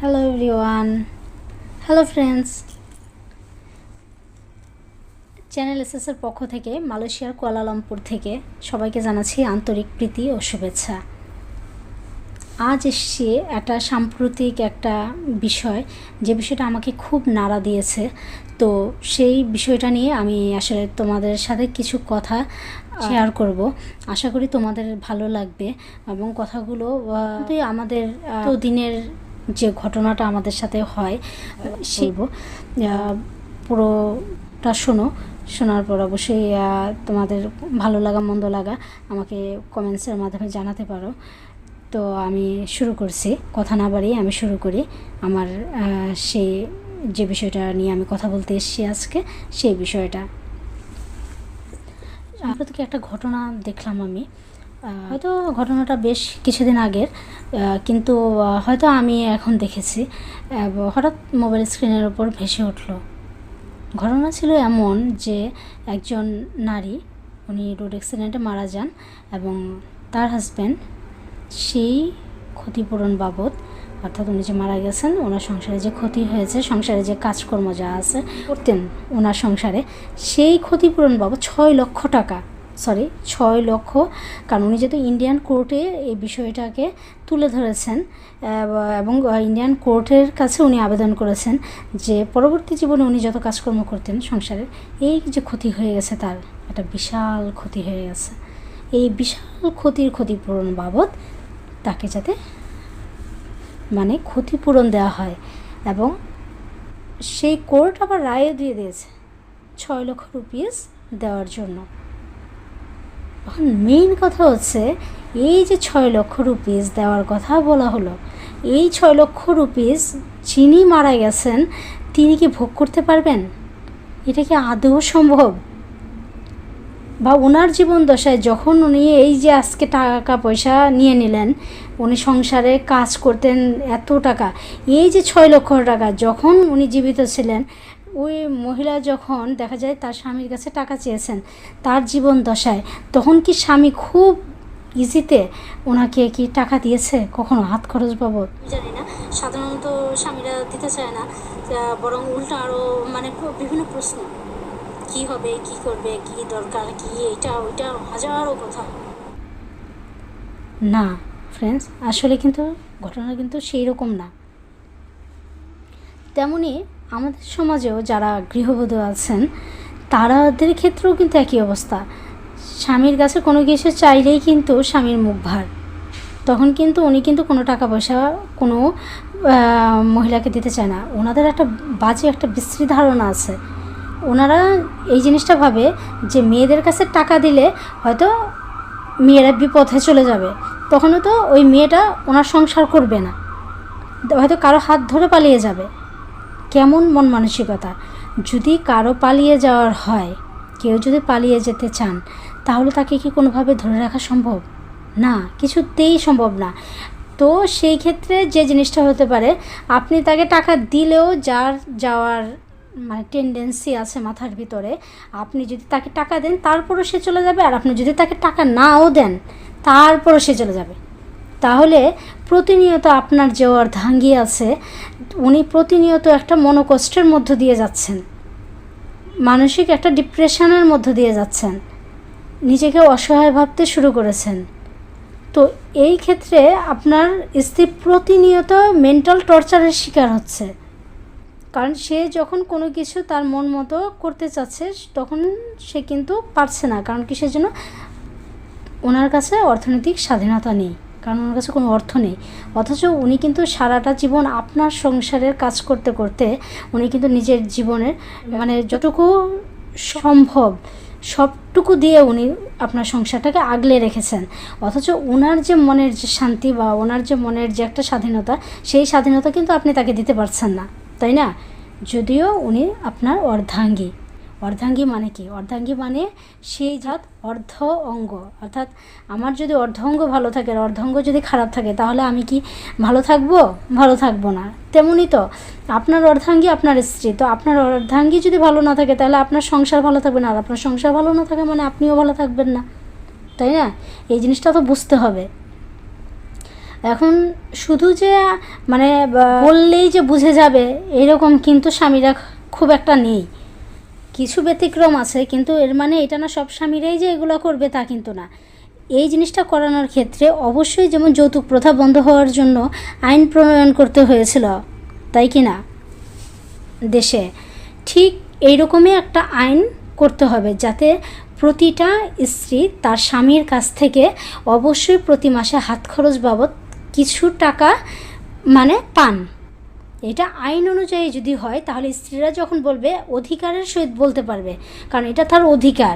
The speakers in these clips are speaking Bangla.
Hello everyone, hello friends. Channel এসএসের পক্ষ থেকে মালয়েশিয়ার কুয়ালালামপুর থেকে সবাইকে জানাচ্ছি আন্তরিক প্রীতি ও শুভেচ্ছা। আজ এসেছি একটা সাম্প্রতিক একটা বিষয়, যে বিষয়টা আমাকে খুব নাড়া দিয়েছে। তো সেই বিষয়টা নিয়ে আমি আসলে তোমাদের সাথে কিছু কথা শেয়ার করব। আশা করি তোমাদের ভালো লাগবে এবং কথাগুলো আমাদের দিনের যে ঘটনাটা আমাদের সাথে হয় সেই পুরোটা শোনার পর অবশ্যই তোমাদের ভালো লাগা মন্দ লাগা আমাকে কমেন্টসের মাধ্যমে জানাতে পারো। তো আমি শুরু করছি, কথা না বাড়িয়ে আমি শুরু করি আমার সেই যে বিষয়টা নিয়ে আমি কথা বলতে এসেছি আজকে, সেই বিষয়টা। সাম্প্রতিক একটা ঘটনা দেখলাম আমি, হয়তো ঘটনাটা বেশ কিছুদিন আগের, কিন্তু হয়তো আমি এখন দেখেছি, হঠাৎ মোবাইল স্ক্রিনের ওপর ভেসে উঠলো। ঘটনা ছিল এমন যে একজন নারী, উনি রোড অ্যাক্সিডেন্টে মারা যান এবং তার হাজব্যান্ড সেই ক্ষতিপূরণ বাবদ, অর্থাৎ উনি যে মারা গেছেন, ওনার সংসারে যে ক্ষতি হয়েছে, সংসারে যে কাজকর্ম যা আছে করতেন ওনার সংসারে, সেই ক্ষতিপূরণ বাবদ 6 লক্ষ টাকা, 6 লক্ষ, কারণ উনি যেহেতু ইন্ডিয়ান কোর্টে এই বিষয়টাকে তুলে ধরেছেন এবং ইন্ডিয়ান কোর্টের কাছে উনি আবেদন করেছেন যে পরবর্তী জীবনে উনি যত কাজকর্ম করতেন সংসারের, এই যে ক্ষতি হয়ে গেছে, তার একটা বিশাল ক্ষতি হয়ে গেছে, এই বিশাল ক্ষতিপূরণ বাবদ তাকে যাতে ক্ষতিপূরণ দেওয়া হয়। এবং সেই কোর্ট আবার রায়ও দিয়ে দিয়েছে 6 লক্ষ রুপিস দেওয়ার জন্য। এখন মেইন কথা হচ্ছে, এই যে 6 লক্ষ রুপিস দেওয়ার কথা বলা হলো, এই 6 লক্ষ রুপিস যিনি মারা গেছেন তিনি কি ভোগ করতে পারবেন? এটা কি আদৌ সম্ভব? বা ওনার জীবন দশায় যখন উনি এই যে আজকে টাকা পয়সা নিয়ে নিলেন, উনি সংসারে কাজ করতেন এত টাকা, এই যে 6 লক্ষ টাকা যখন উনি জীবিত ছিলেন, ওই মহিলা যখন দেখা যায় তার স্বামীর কাছে টাকা চেয়েছেন তার জীবন দশায়, তখন কি স্বামী খুব ইজিতে ওনাকে কি টাকা দিয়েছে কখনো হাত খরচ বাবদ? জানি না, সাধারণত স্বামীরা দিতে চায় না, বরং উল্টা আরও বিভিন্ন প্রশ্ন, কি হবে, কি করবে, কি দরকার, কি এটা ওইটা, হাজারো কথা। না ফ্রেন্ডস, আসলে কিন্তু ঘটনা কিন্তু সেই রকম না। তেমনি আমাদের সমাজেও যারা গৃহবধূ আছেন তাদের ক্ষেত্রেও কিন্তু একই অবস্থা। স্বামীর কাছে কোনো কিছু চাইলেই কিন্তু স্বামীর মুখ ভার, তখন কিন্তু উনি কিন্তু কোনো টাকা পয়সা কোনো মহিলাকে দিতে চায় না। ওনাদের একটা বাজে একটা বিশ্রী ধারণা আছে, ওনারা এই জিনিসটা ভাবে যে মেয়েদের কাছে টাকা দিলে হয়তো মেয়েরা বিপথে চলে যাবে, তখনও তো ওই মেয়েটা ওনার সংসার করবে না, হয়তো কারো হাত ধরে পালিয়ে যাবে। কেমন মন মানসিকতা! যদি কারো পালিয়ে যাওয়ার হয়, কেউ যদি পালিয়ে যেতে চান, তাহলে তাকে কি কোনোভাবে ধরে রাখা সম্ভব? না, কিছুতেই সম্ভব না। তো সেই ক্ষেত্রে যে জিনিসটা হতে পারে, আপনি তাকে টাকা দিলেও যার যাওয়ার টেন্ডেন্সি আছে মাথার ভিতরে, আপনি যদি তাকে টাকা দেন তারপরও সে চলে যাবে, আর আপনি যদি তাকে টাকা নাও দেন তারপরও সে চলে যাবে। তাহলে প্রতিনিয়ত আপনার যে অর্ধাঙ্গী আছে, উনি প্রতিনিয়ত একটা মনোকষ্টের মধ্য দিয়ে যাচ্ছেন, মানসিক একটা ডিপ্রেশনের মধ্য দিয়ে যাচ্ছেন, নিজেকে অসহায় ভাবতে শুরু করেছেন। তো এই ক্ষেত্রে আপনার স্ত্রী প্রতিনিয়ত মেন্টাল টর্চারের শিকার হচ্ছে, কারণ সে যখন কোনো কিছু তার মন মতো করতে চাচ্ছে তখন সে কিন্তু পারছে না, কারণ কিসের জন্য? ওনার কাছে অর্থনৈতিক স্বাধীনতা নেই, কারণ ওনার কাছে কোনো অর্থ নেই। অথচ উনি কিন্তু সারাটা জীবন আপনার সংসারের কাজ করতে করতে উনি কিন্তু নিজের জীবনের যতটুকু সম্ভব সবটুকু দিয়ে উনি আপনার সংসারটাকে আগলে রেখেছেন। অথচ ওনার যে মনের যে শান্তি বা ওনার যে মনের যে একটা স্বাধীনতা, সেই স্বাধীনতা কিন্তু আপনি তাকে দিতে পারছেন না, তাই না? যদিও উনি আপনার অর্ধাঙ্গী মানে কি? অর্ধাঙ্গী মানে সেই জাত অর্ধ অঙ্গ, অর্থাৎ আমার যদি অর্ধ অঙ্গ ভালো থাকে আর অর্ধাঙ্গ যদি খারাপ থাকে, তাহলে আমি কি ভালো থাকবো না। তেমনই তো আপনার অর্ধাঙ্গী আপনার স্ত্রী, তো আপনার অর্ধাঙ্গী যদি ভালো না থাকে তাহলে আপনার সংসার ভালো থাকবে না, আর আপনার সংসার ভালো না থাকে মানে আপনিও ভালো থাকবেন না, তাই না? এই জিনিসটা তো বুঝতে হবে। এখন শুধু যে মানে বললেই যে বুঝে যাবে এরকম কিন্তু স্বামীরা খুব একটা নেই, কিছু ব্যতিক্রম আছে, কিন্তু এর মানে এটা না সব স্বামীরাই যে এগুলো করবে তা কিন্তু না। এই জিনিসটা করানোর ক্ষেত্রে অবশ্যই যেমন যৌতুক প্রথা বন্ধ হওয়ার জন্য আইন প্রণয়ন করতে হয়েছিল, তাই কি না দেশে, ঠিক এইরকমই একটা আইন করতে হবে যাতে প্রতিটা স্ত্রী তার স্বামীর কাছ থেকে অবশ্যই প্রতি মাসে হাত খরচ বাবদ কিছু টাকা মানে পান। এটা আইন অনুযায়ী যদি হয় তাহলে স্ত্রীরা যখন বলবে অধিকারের সহিত বলতে পারবে, কারণ এটা তার অধিকার।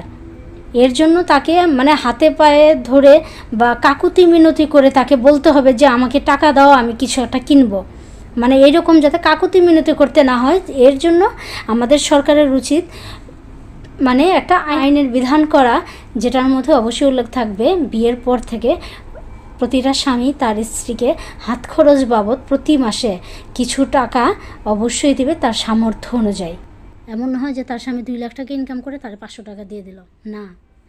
এর জন্য তাকে মানে হাতে পায়ে ধরে বা কাকুতি মিনতি করে তাকে বলতে হবে যে আমাকে টাকা দাও, আমি কিছু একটা কিনবো, মানে এইরকম যাতে কাকুতি মিনতি করতে না হয়। এর জন্য আমাদের সরকারের উচিত মানে একটা আইনের বিধান করা, যেটার মধ্যে অবশ্যই উল্লেখ থাকবে বিয়ের পর থেকে প্রতিটা স্বামী তার স্ত্রীকে হাত খরচ বাবদ প্রতি মাসে কিছু টাকা অবশ্যই দেবে তার সামর্থ্য অনুযায়ী। এমন না হয় যে তার স্বামী 2 লাখ টাকা ইনকাম করে তার 500 টাকা দিয়ে দিল, না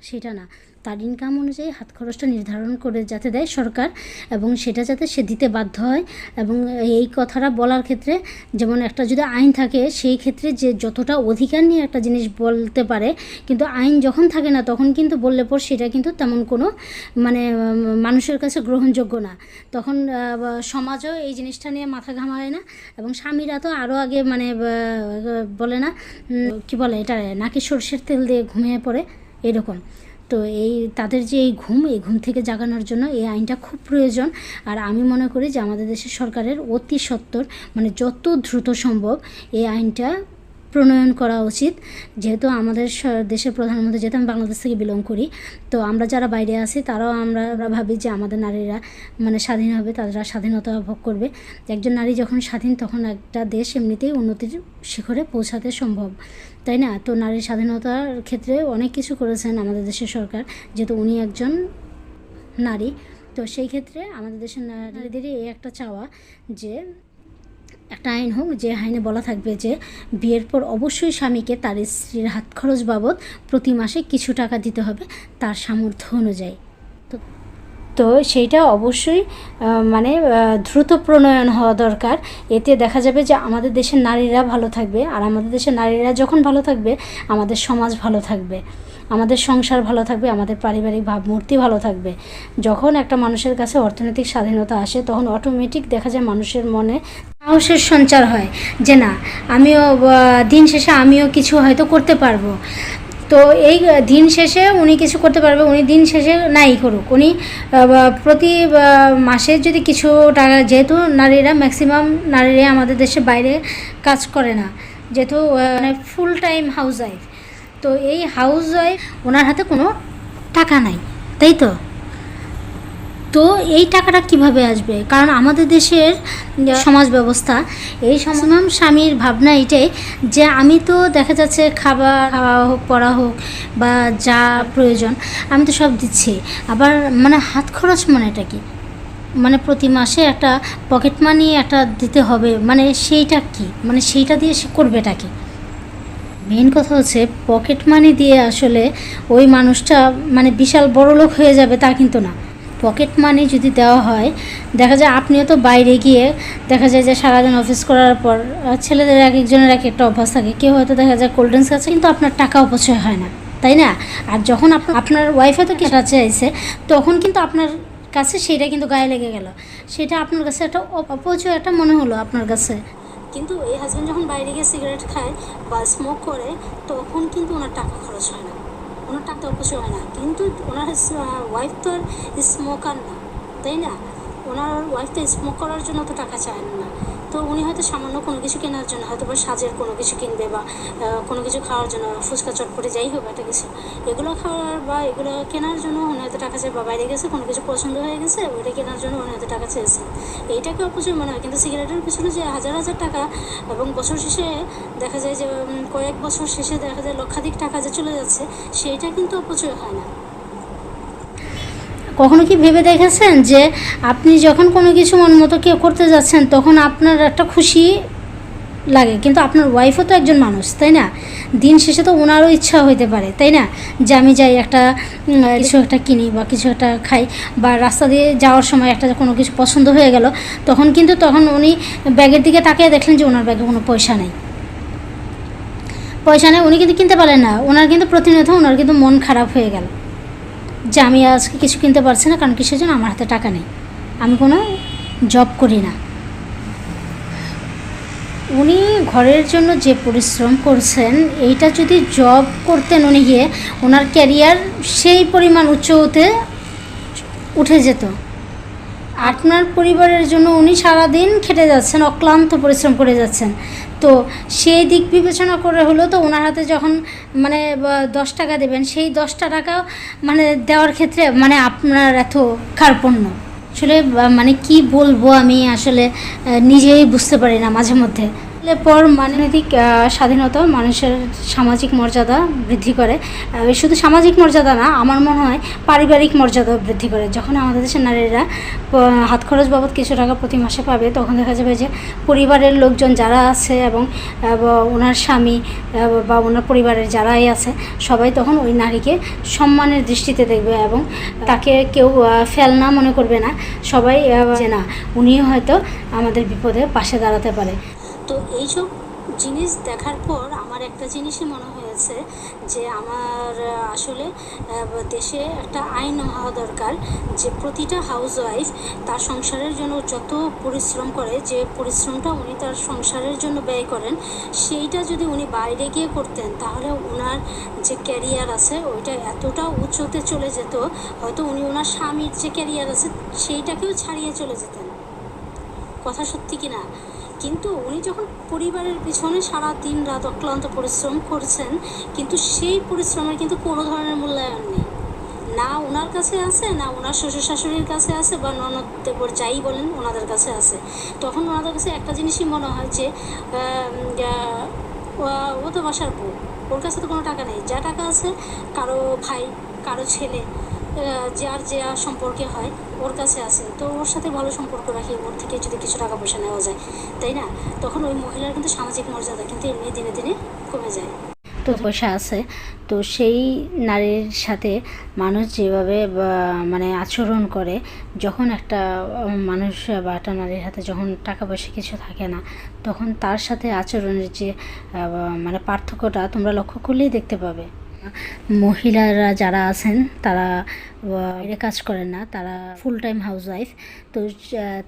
সেটা না, তার ইনকাম অনুযায়ী হাত খরচটা নির্ধারণ করে যাতে দেয় সরকার, এবং সেটা যাতে সে দিতে বাধ্য হয়। এবং এই কথাটা বলার ক্ষেত্রে যেমন একটা যদি আইন থাকে সেই ক্ষেত্রে যে যতটা অধিকার নিয়ে একটা জিনিস বলতে পারে, কিন্তু আইন যখন থাকে না তখন কিন্তু বললে পর সেটা কিন্তু তেমন কোনো মানে মানুষের কাছে গ্রহণযোগ্য না, তখন সমাজও এই জিনিসটা নিয়ে মাথা ঘামায় না। এবং স্বামীরা তো আরও আগে মানে বলে না কি বলে এটা, নাকি সর্ষের তেল দিয়ে ঘুমিয়ে পড়ে এরকম। তো এই তাদের যে এই ঘুম থেকে জাগানোর জন্য এই আইনটা খুব প্রয়োজন। আর আমি মনে করি যে আমাদের দেশের সরকারের অতি সত্বর মানে যত দ্রুত সম্ভব এই আইনটা প্রণয়ন করা উচিত। যেহেতু আমাদের দেশের প্রধানমন্ত্রী, যেহেতু আমি বাংলাদেশ থেকে বিলং করি, তো আমরা যারা বাইরে আছি তারাও আমরা ভাবি যে আমাদের নারীরা মানে স্বাধীন হবে, তারা স্বাধীনতা ভোগ করবে। একজন নারী যখন স্বাধীন তখন একটা দেশ এমনিতেই উন্নতির শিখরে পৌঁছাতে সম্ভব, তাই না? তো নারীর স্বাধীনতার ক্ষেত্রে অনেক কিছু করেছেন আমাদের দেশের সরকার, যেহেতু উনি একজন নারী। তো সেই ক্ষেত্রে আমাদের দেশের নারীদেরই এই একটা চাওয়া যে একটা আইন হোক, যে আইনে বলা থাকবে যে বিয়ের পর অবশ্যই স্বামীকে তার স্ত্রীর হাত খরচ বাবদ প্রতি মাসে কিছু টাকা দিতে হবে তার সামর্থ্য অনুযায়ী। তো সেইটা অবশ্যই মানে দ্রুত প্রণয়ন হওয়া দরকার। এতে দেখা যাবে যে আমাদের দেশের নারীরা ভালো থাকবে, আর আমাদের দেশের নারীরা যখন ভালো থাকবে আমাদের সমাজ ভালো থাকবে, আমাদের সংসার ভালো থাকবে, আমাদের পারিবারিক ভাবমূর্তি ভালো থাকবে। যখন একটা মানুষের কাছে অর্থনৈতিক স্বাধীনতা আসে তখন অটোমেটিক দেখা যায় মানুষের মনে সাহসের সঞ্চার হয় যে না, আমিও দিন শেষে আমিও কিছু হয়তো করতে পারবো। তো এই দিন শেষে উনি কিছু করতে পারবে, উনি দিন শেষে নাই করুক, উনি প্রতি মাসে যদি কিছু টাকা, যেহেতু নারীরা ম্যাক্সিমাম নারীরা আমাদের দেশের বাইরে কাজ করে না, যেহেতু মানে ফুল টাইম হাউস ওয়াইফ, তো এই হাউস ওয়াইফ ওনার হাতে কোনো টাকা নাই, তাই তো। তো এই টাকাটা কিভাবে আসবে? কারণ আমাদের দেশের সমাজ ব্যবস্থা, এই ম্যাক্সিমাম স্বামীর ভাবনা এটাই যে আমি তো দেখা যাচ্ছে খাবার খাওয়া হোক, পড়া হোক বা যা প্রয়োজন আমি তো সব দিচ্ছি, আবার মানে হাত খরচ মানে এটা কি, মানে প্রতি মাসে একটা পকেট মানি একটা দিতে হবে, মানে সেইটা কি, মানে সেইটা দিয়ে সে করবেটা কি? মেন কথা হচ্ছে পকেট মানি দিয়ে আসলে ওই মানুষটা মানে বিশাল বড় লোক হয়ে যাবে তা কিন্তু না। পকেট মানি যদি দেওয়া হয়, দেখা যায় আপনিও তো বাইরে গিয়ে দেখা যায় যে সারাদিন অফিস করার পর ছেলেদের এক একজনের এক একটা অভ্যাস থাকে, কেউ হয়তো দেখা যায় কোল্ড ড্রিঙ্কস আছে কিন্তু আপনার টাকা অপচয় হয় না, তাই না? আর যখন আপনার ওয়াইফে তো কিছু চাইছে তখন কিন্তু আপনার কাছে সেটা কিন্তু গায়ে লেগে গেল, সেটা আপনার কাছে একটা অপচয় একটা মনে হলো আপনার কাছে। কিন্তু এই হাজব্যান্ড যখন বাইরে গিয়ে সিগারেট খায় বা স্মোক করে তখন কিন্তু ওনার টাকা খরচ হয় না, ওনার টাকা অপচয় হয় না। কিন্তু ওনার ওয়াইফ তো আর স্মোকার না, তাই না? ওনার ওয়াইফ তো স্মোক করার জন্য তো টাকা চায় না, তো উনি হয়তো সামান্য কোনো কিছু কেনার জন্য হয়তো বা সাজের কোনো কিছু কিনবে বা কোনো কিছু খাওয়ার জন্য, ফুচকা চটপটে যাই হোক একটা কিছু, এগুলো খাওয়ার বা এগুলো কেনার জন্য উনি হয়তো টাকা চায়, বা বাইরে গেছে কোনো কিছু পছন্দ হয়ে গেছে ওইটা কেনার জন্য উনি হয়তো টাকা চেয়েছে, এইটাকে অপচয় মনে হয়। কিন্তু সিগারেটের পিছনে যে হাজার হাজার টাকা এবং বছর শেষে দেখা যায় যে কয়েক বছর শেষে দেখা যায় লক্ষাধিক টাকা যে চলে যাচ্ছে, সেইটা কিন্তু অপচয় হয় না। কখনো কি ভেবে দেখেছেন যে আপনি যখন কোনো কিছু মন মতো কেউ করতে যাচ্ছেন তখন আপনার একটা খুশি লাগে, কিন্তু আপনার ওয়াইফও তো একজন মানুষ, তাই না? দিন শেষে তো ওনারও ইচ্ছা হইতে পারে, তাই না, যে আমি যাই একটা কিছু একটা কিনি বা কিছু একটা খাই, বা রাস্তা দিয়ে যাওয়ার সময় একটা কোনো কিছু পছন্দ হয়ে গেল, তখন উনি ব্যাগের দিকে তাকিয়ে দেখলেন যে ওনার ব্যাগে কোনো পয়সা নেই, উনি কিন্তু কিনতে পারলেন না। ওনার কিন্তু প্রতিনিয়ত ওনার কিন্তু মন খারাপ হয়ে গেল যে আমি আজকে কিছু কিনতে পারছি না, কারণ কিসের জন্য? আমার হাতে টাকা নেই, আমি কোনো জব করি না। উনি ঘরের জন্য যে পরিশ্রম করছেন, এইটা যদি জব করতেন উনি গিয়ে, ওনার ক্যারিয়ার সেই পরিমাণ উঠে যেত। আপনার পরিবারের জন্য উনি সারাদিন খেটে যাচ্ছেন, অক্লান্ত পরিশ্রম করে যাচ্ছেন, তো সেই দিক বিবেচনা করে হলো তো ওনার হাতে যখন 10 টাকা দেবেন, সেই 10টা টাকা দেওয়ার ক্ষেত্রে আপনার এত কার্পণ্য, আসলে কি বলবো আমি আসলে নিজেই বুঝতে পারি না মাঝে মধ্যে। পর রাজনৈতিক স্বাধীনতা মানুষের সামাজিক মর্যাদা বৃদ্ধি করে, শুধু সামাজিক মর্যাদা না, আমার মনে হয় পারিবারিক মর্যাদা বৃদ্ধি করে। যখন আমাদের দেশের নারীরা হাত খরচ বাবদ কিছু টাকা প্রতি মাসে পাবে, তখন দেখা যাবে যে পরিবারের লোকজন যারা আছে এবং ওনার স্বামী বা ওনার পরিবারের যারাই আছে, সবাই তখন ওই নারীকে সম্মানের দৃষ্টিতে দেখবে এবং তাকে কেউ ফেলনা মনে করবে না। সবাই যে না, উনিও হয়তো আমাদের বিপদে পাশে দাঁড়াতে পারে। তো এইসব জিনিস দেখার পর আমার একটা জিনিসই মনে হয়েছে যে আমার আসলে দেশে একটা আইন হওয়া দরকার, যে প্রতিটা হাউসওয়াইফ তার সংসারের জন্য যত পরিশ্রম করে, যে পরিশ্রমটা উনি তার সংসারের জন্য ব্যয় করেন, সেইটা যদি উনি বাইরে গিয়ে করতেন, তাহলে ওনার যে ক্যারিয়ার আছে ওইটা এতটা উঁচুতে চলে যেত, হয়তো উনি ওনার স্বামীর যে ক্যারিয়ার আছে সেইটাকেও ছাড়িয়ে চলে যেতেন। কথা সত্যি কি না? কিন্তু উনি যখন পরিবারের পিছনে সারা দিন রাত অক্লান্ত পরিশ্রম করছেন, কিন্তু সেই পরিশ্রমের কিন্তু কোনো ধরনের মূল্যায়ন নেই, না ওনার কাছে আছে, না ওনার শ্বশুর শাশুড়ির কাছে আছে, বা ননদ দেবর যাই বলেন ওনাদের কাছে আছে। তখন ওনাদের কাছে একটা জিনিসই মনে হয় যে ও তো বাসার বউ, ওর কাছে তো কোনো টাকা নেই, যা টাকা আছে কারো ভাই, কারো ছেলে, যার যে সম্পর্কে হয় ওর কাছে আছে, তো ওর সাথে ভালো সম্পর্ক রাখি, ওর থেকে যদি কিছু টাকা পয়সা নেওয়া যায়, তাই না? তখন ওই মহিলার কিন্তু সামাজিক মর্যাদা কিন্তু এমনি দিনে দিনে কমে যায়। তো পয়সা আছে, তো সেই নারীর সাথে মানুষ যেভাবে আচরণ করে, যখন একটা মানুষ বা একটা নারীর হাতে যখন টাকা পয়সা কিছু থাকে না, তখন তার সাথে আচরণের যে পার্থক্যটা তোমরা লক্ষ্য করলেই দেখতে পাবে। মহিলারা যারা আছেন তারা বাইরে কাজ করেন না, তারা ফুল টাইম হাউসওয়াইফ। তো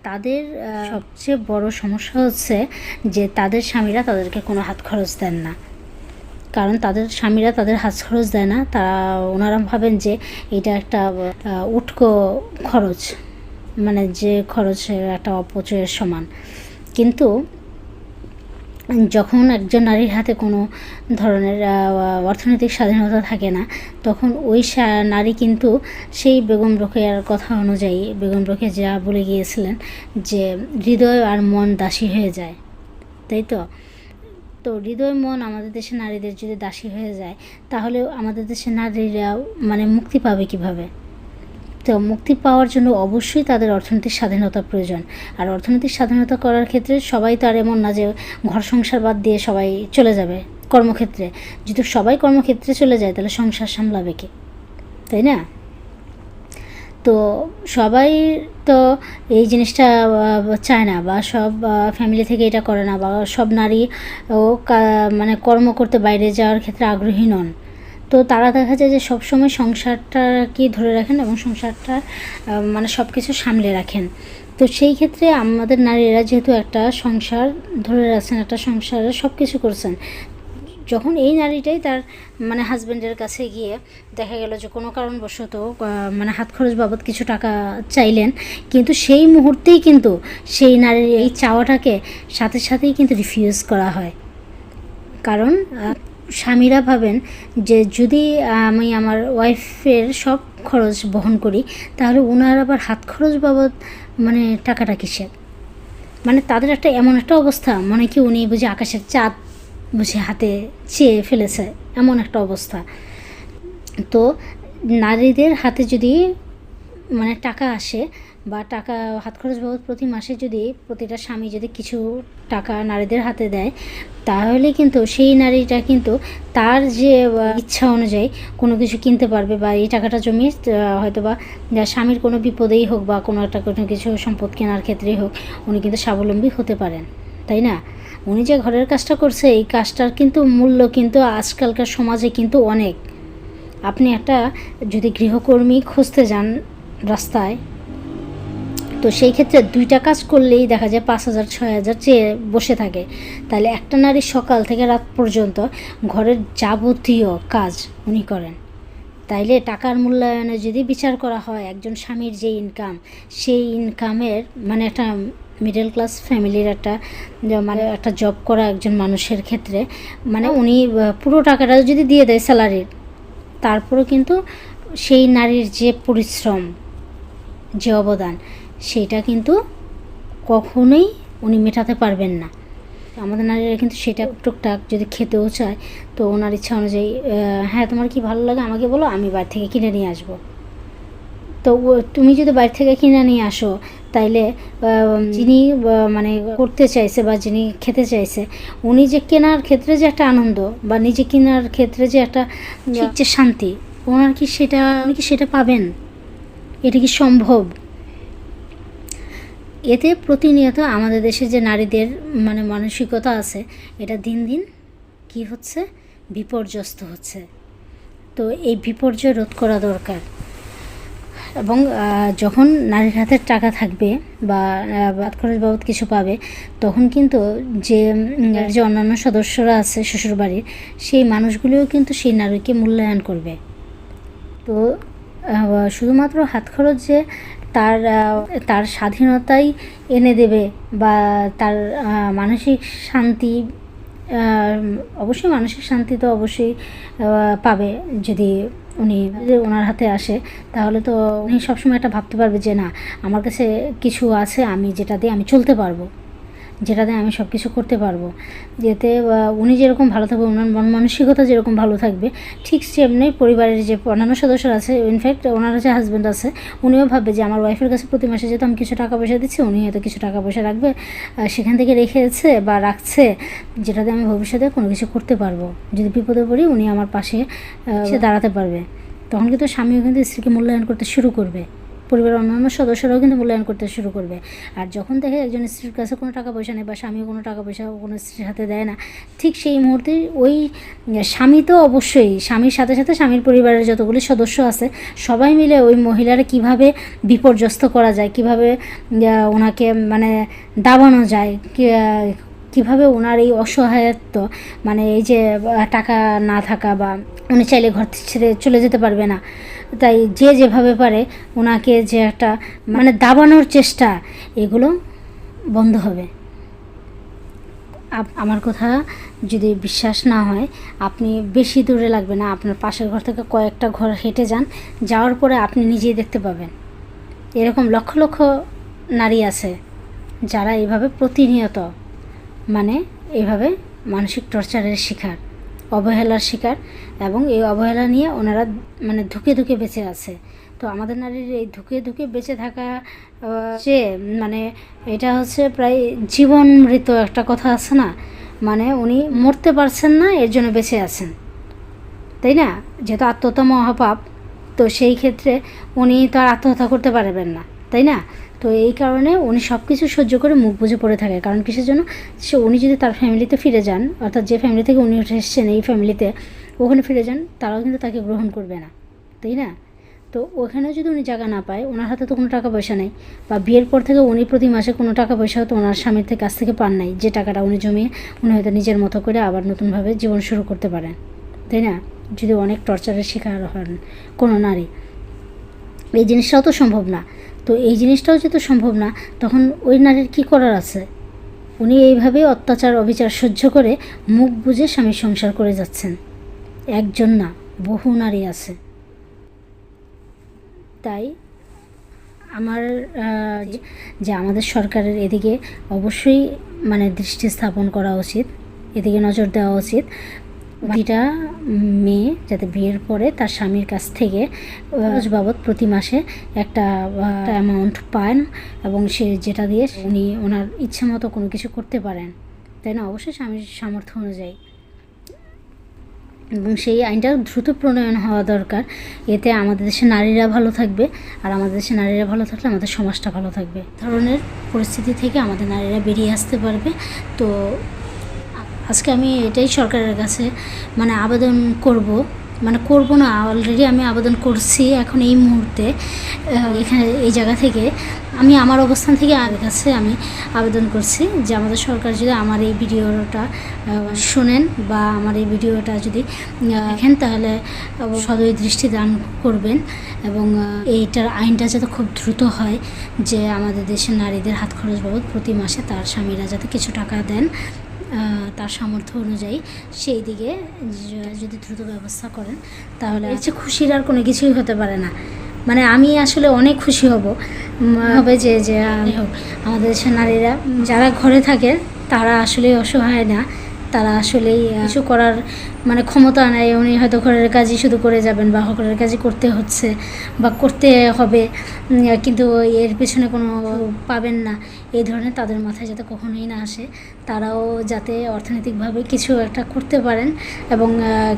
তাদের সবচেয়ে বড় সমস্যা হচ্ছে যে তাদের স্বামীরা তাদেরকে কোনো হাত খরচ দেন না, কারণ তাদের স্বামীরা তাদের হাত খরচ দেয় না। ওনারা ভাবেন যে এটা একটা উটকো খরচ, যে খরচের একটা অপচয়ের সমান। কিন্তু যখন একজন নারীর হাতে কোনো ধরনের অর্থনৈতিক স্বাধীনতা থাকে না, তখন ওই নারী কিন্তু সেই বেগম রোকেয়ার কথা অনুযায়ী, বেগম রোকেয়া যা বলে গিয়েছিলেন যে হৃদয় আর মন দাসী হয়ে যায়, তাই তো? তো হৃদয় মন আমাদের দেশের নারীদের যদি দাসী হয়ে যায়, তাহলে আমাদের দেশের নারীরা মুক্তি পাবে কিভাবে? তো মুক্তি পাওয়ার জন্য অবশ্যই তাদের অর্থনৈতিক স্বাধীনতা প্রয়োজন। আর অর্থনৈতিক স্বাধীনতা করার ক্ষেত্রে সবাই তো আর এমন না যে ঘর সংসার বাদ দিয়ে সবাই চলে যাবে কর্মক্ষেত্রে। যদি সবাই কর্মক্ষেত্রে চলে যায়, তাহলে সংসার সামলাবে কে, তাই না? তো সবাই তো এই জিনিসটা চায় না, বা সব ফ্যামিলি থেকে এটা করে না, বা সব নারী ও কর্ম করতে বাইরে যাওয়ার ক্ষেত্রে আগ্রহী নন। তো তারা দেখা যায় যে সবসময় সংসারটাকে ধরে রাখেন এবং সংসারটা সব কিছু সামলে রাখেন। তো সেই ক্ষেত্রে আমাদের নারীরা যেহেতু একটা সংসার ধরে রাখছেন, একটা সংসারে সব কিছু করছেন, যখন এই নারীটাই তার হাজব্যান্ডের কাছে গিয়ে দেখা গেল যে কোনো কারণবশত হাত খরচ বাবদ কিছু টাকা চাইলেন, কিন্তু সেই মুহূর্তেই কিন্তু সেই নারীর এই চাওয়াটাকে সাথে সাথেই কিন্তু রিফিউজ করা হয়। কারণ স্বামীরা ভাবেন যে যদি আমি আমার ওয়াইফের সব খরচ বহন করি, তাহলে ওনার আবার হাত খরচ বাবদ টাকাটা কিসের? তাদের একটা এমন একটা অবস্থা, মনে কি উনি বুঝি আকাশের চাঁদ বুঝি হাতে চেয়ে ফেলেছে, এমন একটা অবস্থা। তো নারীদের হাতে যদি টাকা আসে বা টাকা হাত খরচ বাবদ প্রতি মাসে যদি প্রতিটা স্বামী যদি কিছু টাকা নারীদের হাতে দেয়, তাহলে কিন্তু সেই নারীটা কিন্তু তার যে ইচ্ছা অনুযায়ী কোনো কিছু কিনতে পারবে, বা এই টাকাটা জমিয়ে হয়তো বা স্বামীর কোনো বিপদেই হোক বা কোনো কিছু সম্পদ কেনার ক্ষেত্রেই হোক, উনি কিন্তু স্বাবলম্বী হতে পারেন, তাই না? উনি যে ঘরের কাজটা করছে, এই কাজটার কিন্তু মূল্য কিন্তু আজকালকার সমাজে কিন্তু অনেক। আপনি একটা যদি গৃহকর্মী খুঁজতে যান রাস্তায়, তো সেই ক্ষেত্রে 2টা কাজ করলেই দেখা যায় 5,000 6,000 চেয়ে বসে থাকে। তাহলে একটা নারী সকাল থেকে রাত পর্যন্ত ঘরের যাবতীয় কাজ উনি করেন। তাইলে টাকার মূল্যায়নে যদি বিচার করা হয়, একজন স্বামীর যে ইনকাম, সেই ইনকামের মানে একটা মিডল ক্লাস ফ্যামিলির একটা জব করা একজন মানুষের ক্ষেত্রে মানে উনি পুরো টাকাটা যদি দিয়ে দেয় স্যালারির, তারপরেও কিন্তু সেই নারীর যে পরিশ্রম, যে অবদান, সেটা কিন্তু কখনোই উনি মেটাতে পারবেন না। আমাদের নারীরা কিন্তু সেটা টুকটাক যদি খেতেও চায়, তো ওনার ইচ্ছা অনুযায়ী, হ্যাঁ তোমার কি ভালো লাগে আমাকে বলো, আমি বাইরে থেকে কিনে নিয়ে আসবো। তো তুমি যদি বাইরে থেকে কিনে নিয়ে আসো, তাইলে যিনি মানে করতে চাইছে বা যিনি খেতে চাইছে, উনি যে কেনার ক্ষেত্রে যে একটা আনন্দ বা নিজে কেনার ক্ষেত্রে যে একটা ঠিক যে শান্তি, উনি কি সেটা পাবেন? এটা কি সম্ভব? এতে প্রতিনিয়ত আমাদের দেশে যে নারীদের মানে মানসিকতা আছে, এটা দিন দিন কি হচ্ছে, বিপর্যস্ত হচ্ছে। তো এই বিপর্যয় রোধ করা দরকার। এবং যখন নারীর হাতে টাকা থাকবে বা হাত খরচ বাবদ কিছু পাবে, তখন কিন্তু যে অন্যান্য সদস্যরা আছে শ্বশুরবাড়ির, সেই মানুষগুলিও কিন্তু সেই নারীকে মূল্যায়ন করবে। তো শুধুমাত্র হাত খরচ যে তার স্বাধীনতাই এনে দেবে বা তার মানসিক শান্তি, অবশ্যই মানসিক শান্তি তো অবশ্যই পাবে যদি ওনার হাতে আসে, তাহলে তো উনি সবসময় একটা ভাবতে পারবে যে না, আমার কাছে কিছু আছে, আমি যেটা দিয়ে আমি চলতে পারবো, যেটাতে আমি সব কিছু করতে পারবো। যেতে উনি যেরকম ভালো থাকবে, ওনার মন মানসিকতা যেরকম ভালো থাকবে, ঠিক সেমনি পরিবারের যে অন্যান্য সদস্যরা আছে, ইনফ্যাক্ট ওনার যে হাজব্যান্ড আছে, উনিও ভাববে যে আমার ওয়াইফের কাছে প্রতি মাসে যেহেতু আমি কিছু টাকা পয়সা দিচ্ছি, উনি হয়তো কিছু টাকা পয়সা রাখবে, সেখান থেকে রেখেছে বা রাখছে, যেটাতে আমি ভবিষ্যতে কোনো কিছু করতে পারবো। যদি বিপদে পড়ি, উনি আমার পাশে সে দাঁড়াতে পারবে। তখন কিন্তু স্বামীও কিন্তু স্ত্রীকে মূল্যায়ন করতে শুরু করবে, পরিবারের অন্যান্য সদস্যরাও কিন্তু মূল্যায়ন করতে শুরু করবে। আর যখন দেখে একজন স্ত্রীর কাছে কোনো টাকা পয়সা নেই বা স্বামীও কোনো টাকা পয়সা কোনো স্ত্রীর হাতে দেয় না, ঠিক সেই মুহূর্তে ওই স্বামী তো অবশ্যই, স্বামীর সাথে সাথে স্বামীর পরিবারের যতগুলি সদস্য আছে, সবাই মিলে ওই মহিলারা কিভাবে বিপর্যস্ত করা যায়, কিভাবে ওনাকে মানে দাবানো যায়, কিভাবে ওনার এই অসহায়ত্ব, মানে এই যে টাকা না থাকা বা উনি চাইলে ঘর ছেড়ে চলে যেতে পারবে না, তাই যে যেভাবে পারে ওনাকে যে একটা মানে দাবানোর চেষ্টা, এগুলো বন্ধ হবে। আমার কথা যদি বিশ্বাস না হয়, আপনি বেশি দূরে লাগবে না, আপনার পাশের ঘর থেকে কয়েকটা ঘর হেঁটে যান, যাওয়ার পরে আপনি নিজেই দেখতে পাবেন এরকম লক্ষ লক্ষ নারী আছে যারা এইভাবে প্রতিনিয়ত মানে এইভাবে মানসিক টর্চারের শিকার, অবহেলার শিকার, এবং এই অবহেলা নিয়ে ওনারা মানে ধুকে ধুকে বেঁচে আছে। তো আমাদের নারীর এই ধুকে ধুকে বেঁচে থাকা যে মানে এটা হচ্ছে প্রায় জীবন মৃত একটা কথা আছে না, মানে উনি মরতে পারছেন না, এর জন্য বেঁচে আছেন, তাই না? যেহেতু আত্মহত্যা মহাপাপ, তো সেই ক্ষেত্রে উনি তো আর আত্মহত্যা করতে পারবেন না, তাই না? তো এই কারণে উনি সব কিছু সহ্য করে মুখ বুজে পড়ে থাকে। কারণ কিসের জন্য? উনি যদি তার ফ্যামিলিতে ফিরে যান, অর্থাৎ যে ফ্যামিলি থেকে উনি উঠে এসেছেন এই ফ্যামিলিতে, ওখানে ফিরে যান, তারাও কিন্তু তাকে গ্রহণ করবে না, তাই না? তো ওখানেও যদি উনি জায়গা না পায়, ওনার হাতে তো কোনো টাকা পয়সা নেই, বা বিয়ের পর থেকে উনি প্রতি মাসে কোনো টাকা পয়সা হয়তো ওনার স্বামীর কাছ থেকে পান নাই, যে টাকাটা উনি জমিয়ে উনি হয়তো নিজের মতো করে আবার নতুনভাবে জীবন শুরু করতে পারেন, তাই না? যদি অনেক টর্চারের শিকার হন কোনো নারী, এই জিনিসটাও তো সম্ভব না। তো এই জিনিসটাও যেহেতু সম্ভব না, তখন ওই নারীর কী করার আছে? উনি এইভাবেই অত্যাচার অবিচার সহ্য করে মুখ বুজে স্বামীর সংসার করে যাচ্ছেন। একজন না, বহু নারী আছে। তাই আমার যে আমাদের সরকারের এদিকে অবশ্যই মানে দৃষ্টি স্থাপন করা উচিত, এদিকে নজর দেওয়া উচিত। বাকিটা মেয়ে যাতে বিয়ের পরে তার স্বামীর কাছ থেকে খরচ বাবদ প্রতি মাসে একটা অ্যামাউন্ট পান এবং সে যেটা দিয়ে উনি ওনার ইচ্ছে মতো কোনো কিছু করতে পারেন, তাই না? অবশ্যই স্বামীর সামর্থ্য অনুযায়ী। এবং সেই আইনটা দ্রুত প্রণয়ন হওয়া দরকার। এতে আমাদের দেশের নারীরা ভালো থাকবে, আর আমাদের দেশের নারীরা ভালো থাকলে আমাদের সমাজটা ভালো থাকবে। ধরনের পরিস্থিতি থেকে আমাদের নারীরা বেরিয়ে আসতে পারবে। তো আজকে আমি এটাই সরকারের কাছে আবেদন করব, করব না, অলরেডি আমি আবেদন করছি এখন এই মুহূর্তে এখানে এই জায়গা থেকে আমি আমার অবস্থান থেকে আমার কাছে আমি আবেদন করছি যে আমাদের সরকার যদি আমার এই ভিডিওটা শোনেন বা আমার এই ভিডিওটা যদি দেখেন তাহলে সদয় দৃষ্টি দান করবেন এবং এইটার আইনটা যাতে খুব দ্রুত হয়, যে আমাদের দেশের নারীদের হাত খরচ বাবদ প্রতি মাসে তার স্বামীরা যাতে কিছু টাকা দেন তার সামর্থ্য অনুযায়ী, সেই দিকে যদি দ্রুত ব্যবস্থা করেন তাহলে এর চেয়ে খুশির আর কোনো কিছুই হতে পারে না। আমি আসলে অনেক খুশি হবে যে হোক আমাদের দেশের নারীরা যারা ঘরে থাকে তারা আসলে অসহায় না, তারা আসলেই কিছু করার ক্ষমতা নেই। উনি হয়তো ঘরের কাজই শুধু করে যাবেন বা ঘরের কাজই করতে হচ্ছে বা করতে হবে, কিন্তু এর পেছনে কোনো পাবেন না, এই ধরনের তাদের মাথায় যাতে কখনোই না আসে। তারাও যাতে অর্থনৈতিকভাবে কিছু একটা করতে পারেন এবং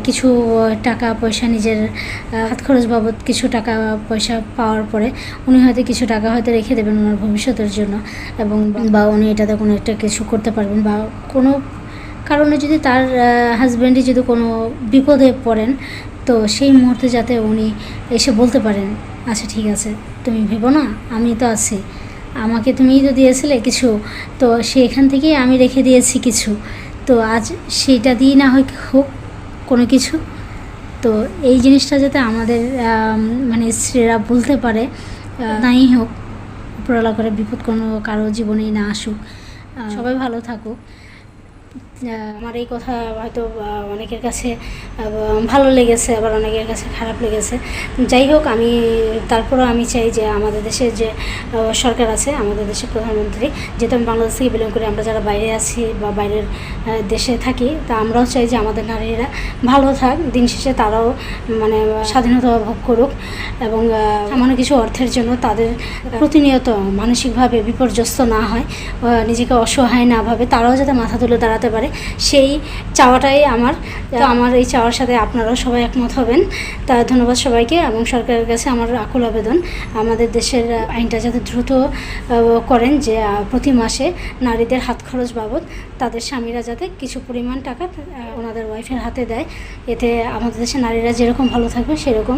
কিছু টাকা পয়সা নিজের হাত খরচ বাবদ কিছু টাকা পয়সা পাওয়ার পরে উনি হয়তো কিছু টাকা হয়তো রেখে দেবেন ওনার ভবিষ্যতের জন্য, এবং বা উনি এটাতে কোনো একটা কিছু করতে পারবেন বা কোনো কারণে যদি তার হাজব্যান্ডই যদি কোনো বিপদে পড়েন তো সেই মুহূর্তে যাতে উনি এসে বলতে পারেন, আচ্ছা ঠিক আছে তুমি ভেবো না, আমি তো আছি, আমাকে তুমিই তো দিয়েছিলে কিছু, তো সেখান থেকেই আমি রেখে দিয়েছি কিছু, তো আজ সেইটা দিয়ে না হোক কোনো কিছু। তো এই জিনিসটা যাতে আমাদের স্ত্রীরা বলতে পারে, নাই হোক উপরওয়ালা করে বিপদ কোনো কারো জীবনেই না আসুক, সবাই ভালো থাকুক। আমার এই কথা হয়তো অনেকের কাছে ভালো লেগেছে, আবার অনেকের কাছে খারাপ লেগেছে। যাই হোক, তারপরেও আমি চাই যে আমাদের দেশের যে সরকার আছে, আমাদের দেশের প্রধানমন্ত্রী, যেহেতু আমি বাংলাদেশ থেকে বিলং করি, আমরা যারা বাইরে আছি বা বাইরের দেশে থাকি, তা আমরাও চাই যে আমাদের নারীরা ভালো থাক, দিন শেষে তারাও স্বাধীনতা ভোগ করুক এবং সামান্য কিছু অর্থের জন্য তাদের প্রতিনিয়ত মানসিকভাবে বিপর্যস্ত না হয়, নিজেকে অসহায় না ভাবে, তারাও যাতে মাথা তুলে দাঁড়াতে পারে, সেই চাওয়াটাই আমার। তো আমার এই চাওয়ার সাথে আপনারাও সবাই একমত হবেন। তা ধন্যবাদ সবাইকে, এবং সরকারের কাছে আমার আকুল আবেদন আমাদের দেশের আইনটা যাতে দ্রুত করেন, যে প্রতি মাসে নারীদের হাত খরচ বাবদ তাদের স্বামীরা যাতে কিছু পরিমাণ টাকা ওনাদের ওয়াইফের হাতে দেয়। এতে আমাদের দেশের নারীরা যেরকম ভালো থাকবে সেরকম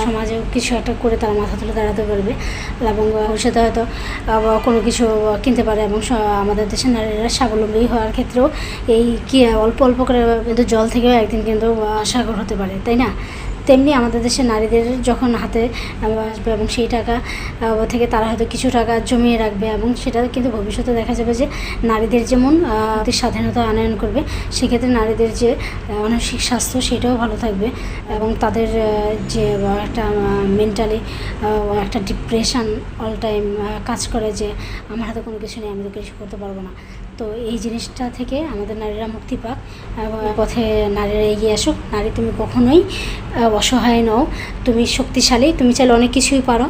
সমাজেও কিছু একটা করে তারা মাথা তুলে দাঁড়াতে পারবে এবং ভবিষ্যতে হয়তো কোনো কিছু কিনতে পারে, এবং আমাদের দেশের নারীরা স্বাবলম্বী হওয়ার ক্ষেত্রেও এই কি অল্প অল্প করে কিন্তু জল থেকেও একদিন কিন্তু সাগর হতে পারে, তাই না? তেমনি আমাদের দেশের নারীদের যখন হাতে আসবে এবং সেই টাকা থেকে তারা হয়তো কিছু টাকা জমিয়ে রাখবে, এবং সেটা কিন্তু ভবিষ্যতে দেখা যাবে যে নারীদের যেমন স্বাধীনতা আনয়ন করবে, সেক্ষেত্রে নারীদের যে মানসিক স্বাস্থ্য সেটাও ভালো থাকবে এবং তাদের যে একটা মেন্টালি একটা ডিপ্রেশন অল টাইম কাজ করে যে আমার হাতে কোনো কিছু নেই, আমি তো কিছু করতে পারবো না। তো এই জিনিসটা থেকে আমাদের নারীরা মুক্তি পাক, পথে নারীরা এগিয়ে আসুক। নারী তুমি কখনোই অসহায় নও, তুমি শক্তিশালী, তুমি চাইলে অনেক কিছুই পারো।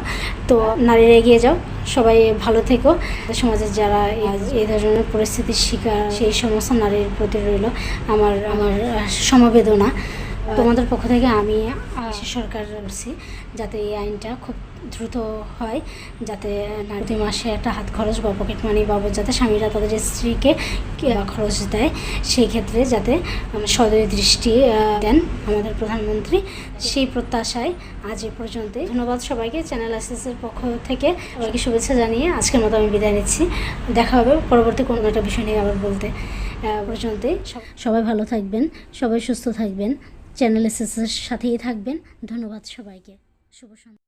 তো নারীরা এগিয়ে যাও, সবাই ভালো থেকো। সমাজের যারা এই ধরনের পরিস্থিতির শিকার, সেই সমস্ত নারীর প্রতি রইল আমার সমবেদনা। তোমাদের পক্ষ থেকে আমি সরকার বলছি যাতে এই আইনটা খুব দ্রুত হয়, যাতে প্রতি মাসে একটা হাত খরচ বা পকেট মানি বাবদ যাতে স্বামীরা তাদের স্ত্রীকে খরচ দেয়, সেই ক্ষেত্রে যাতে সদয় দৃষ্টি দেন আমাদের প্রধানমন্ত্রী, সেই প্রত্যাশায় আজ এ পর্যন্তই। ধন্যবাদ সবাইকে। চ্যানেল এসএসের পক্ষ থেকে সবাইকে শুভেচ্ছা জানিয়ে আজকের মতো আমি বিদায় নিচ্ছি। দেখা হবে পরবর্তী কোনো একটা বিষয় নিয়ে আবার বলতে। পর্যন্তই সবাই ভালো থাকবেন, সবাই সুস্থ থাকবেন, চ্যানেল এসএসের সাথেই থাকবেন। ধন্যবাদ সবাইকে। শুভ সন্ধ্যা।